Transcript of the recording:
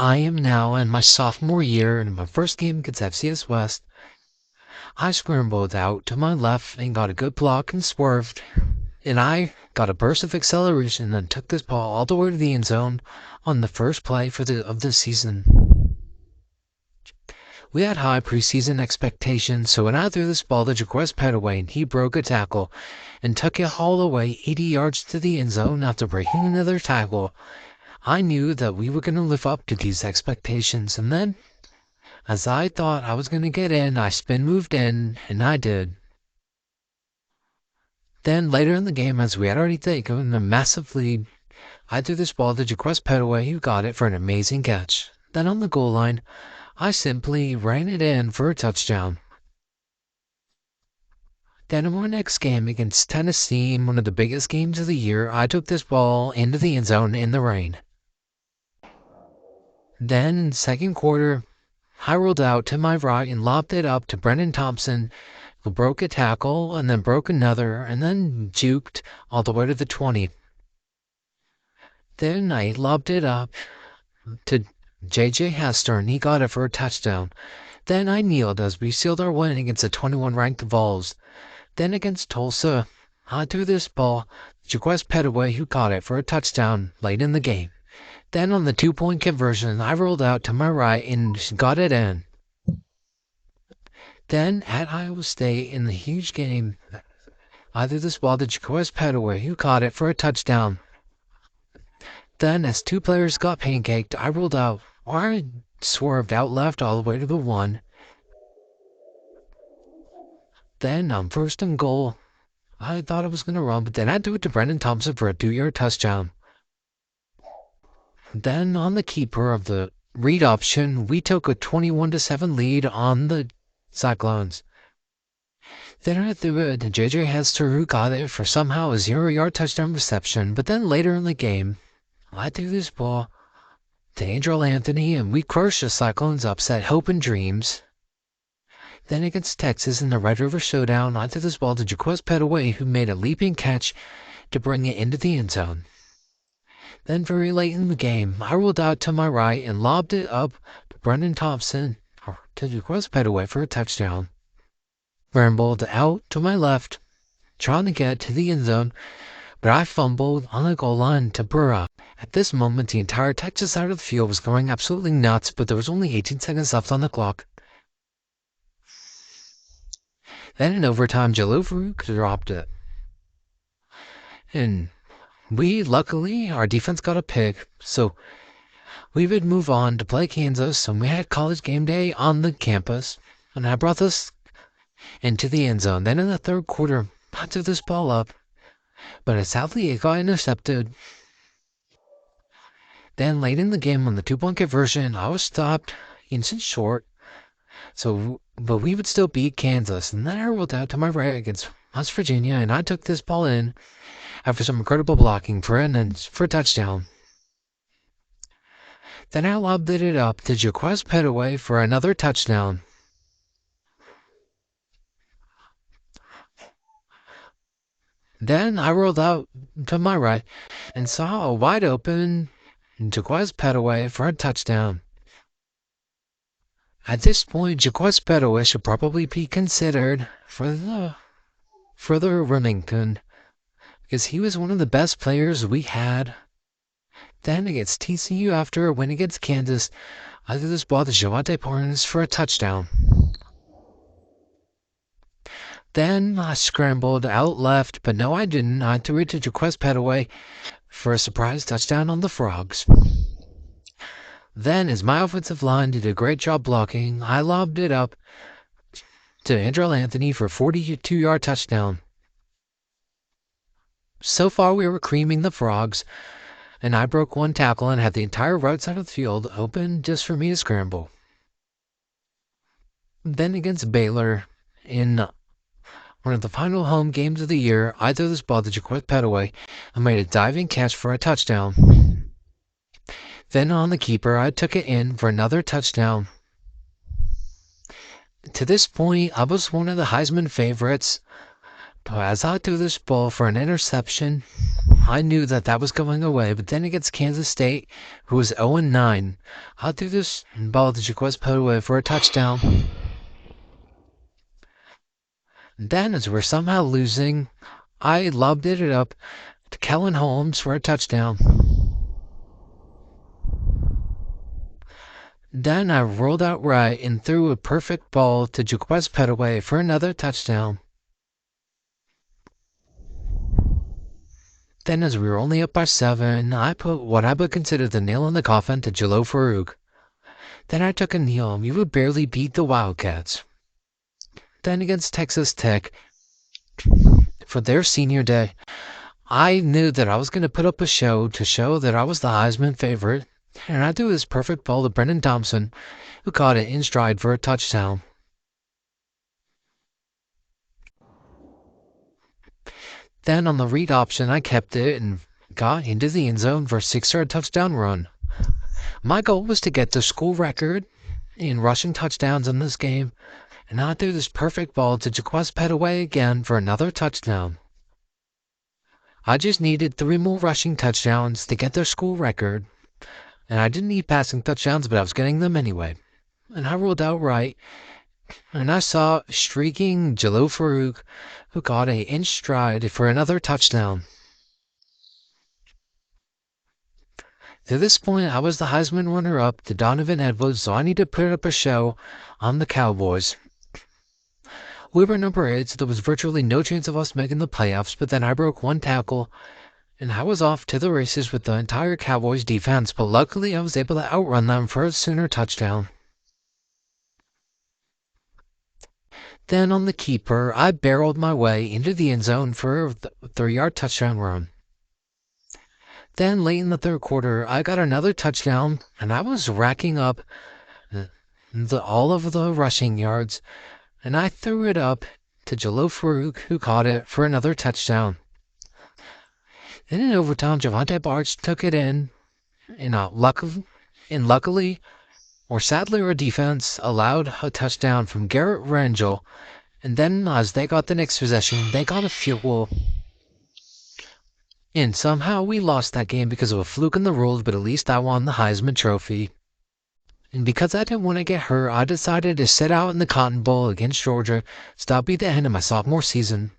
I am now in my sophomore year, and in my first game against FCS West, I scrambled out to my left and got a good block and swerved, and I got a burst of acceleration and took this ball all the way to the end zone on the first play of the season. We had high preseason expectations, so when I threw this ball to Jaquez Petaway and he broke a tackle and took it all the way 80 yards to the end zone after breaking another tackle, I knew that we were going to live up to these expectations. And then, as I thought I was going to get in, I spin moved in, and I did. Then later in the game, as we had already taken a massive lead, I threw this ball to Jaquez Petaway, who got it for an amazing catch. Then on the goal line, I simply ran it in for a touchdown. Then in my next game against Tennessee, in one of the biggest games of the year, I took this ball into the end zone in the rain. Then in the second quarter, I rolled out to my right and lobbed it up to Brennan Thompson, who broke a tackle and then broke another and then juked all the way to the 20. Then I lobbed it up to J.J. Hester, and he got it for a touchdown. Then I kneeled as we sealed our win against the 21-ranked Vols. Then against Tulsa, I threw this ball to Jaquez Petaway, who caught it for a touchdown late in the game. Then on the 2-point conversion, I rolled out to my right and got it in. Then at Iowa State, in the huge game, I threw this ball to Jaquez Petaway, who caught it for a touchdown. Then, as two players got pancaked, I rolled out, or I swerved out left all the way to the 1. Then, on first and goal, I thought I was going to run, but then I threw it to Brendan Thompson for a 2-yard touchdown. Then, on the keeper of the read option, we took a 21-7 lead on the Cyclones. Then I threw it to J.J. Hester, who got it for somehow a 0-yard touchdown reception, but then later in the game, I threw this ball to Andrew Anthony, and we crushed the Cyclones' upset hope and dreams. Then against Texas in the Red River Showdown, I threw this ball to Jaquez Petaway, who made a leaping catch to bring it into the end zone. Then very late in the game, I rolled out to my right and lobbed it up to Brendan Thompson, or to Jaquez Petaway for a touchdown. Scrambled out to my left, trying to get to the end zone, but I fumbled on the goal line to Burra. At this moment, the entire Texas side of the field was going absolutely nuts, but there was only 18 seconds left on the clock. Then in overtime, Jalil Farouk dropped it. And luckily, our defense got a pick, so we would move on to play Kansas, and we had college game day on the campus, and I brought this into the end zone. Then in the third quarter, I threw this ball up, but sadly it got intercepted. Then late in the game on the 2-point conversion, I was stopped inches short, but we would still beat Kansas. And then I rolled out to my right against West Virginia, and I took this ball in after some incredible blocking for a touchdown. Then I lobbed it up to Jaquez Petaway for another touchdown. Then I rolled out to my right and saw a wide open Jaquez Petaway for a touchdown. At this point, Jaquez Petaway should probably be considered for the Remington, because he was one of the best players we had. Then against TCU after a win against Kansas, I threw this ball to Javante Pornes for a touchdown. Then I scrambled out left, but no I didn't. I threw it to Jaquez Petaway for a surprise touchdown on the Frogs. Then, as my offensive line did a great job blocking, I lobbed it up to Andrew Anthony for a 42-yard touchdown. So far, we were creaming the Frogs, and I broke one tackle and had the entire right side of the field open just for me to scramble. Then against Baylor, in one of the final home games of the year, I threw this ball to Jaquez Petaway and made a diving catch for a touchdown. Then on the keeper, I took it in for another touchdown. To this point, I was one of the Heisman favorites, But as I threw this ball for an interception, I knew that was going away. But then against Kansas State, who was 0-9, I threw this ball to Jaquez put away for a touchdown. Then, as we're somehow losing, I lobbed it up to Kellen Holmes for a touchdown. Then I rolled out right and threw a perfect ball to Jaquez Petaway for another touchdown. Then, as we were only up by 7, I put what I would consider the nail in the coffin to Jalil Farouk. Then I took a kneel, and we would barely beat the Wildcats. Then against Texas Tech, for their senior day, I knew that I was going to put up a show to show that I was the Heisman favorite, and I threw this perfect ball to Brendan Thompson, who caught it in stride for a touchdown. Then on the read option, I kept it and got into the end zone for a 6-yard touchdown run. My goal was to get the school record in rushing touchdowns in this game, and I threw this perfect ball to Jaquez Petaway again for another touchdown. I just needed 3 more rushing touchdowns to get their school record, and I didn't need passing touchdowns, but I was getting them anyway. And I rolled out right, and I saw streaking Jalil Farouk, who got a in stride for another touchdown. To this point, I was the Heisman runner-up to Donovan Edwards, so I needed to put up a show on the Cowboys. We were number 8, so there was virtually no chance of us making the playoffs, but then I broke 1 tackle, and I was off to the races with the entire Cowboys defense, but luckily I was able to outrun them for a Sooner touchdown. Then on the keeper, I barreled my way into the end zone for a 3-yard touchdown run. Then late in the third quarter, I got another touchdown, and I was racking up all of the rushing yards, and I threw it up to Jalil Farouk, who caught it for another touchdown. Then in overtime, Javante Barnes took it in, and luckily, or sadly, our defense allowed a touchdown from Garrett Rangel, and then as they got the next possession, they got a field goal. And somehow we lost that game because of a fluke in the rules, but at least I won the Heisman Trophy. And because I didn't want to get hurt, I decided to sit out in the Cotton Bowl against Georgia, so that'll be the end of my sophomore season.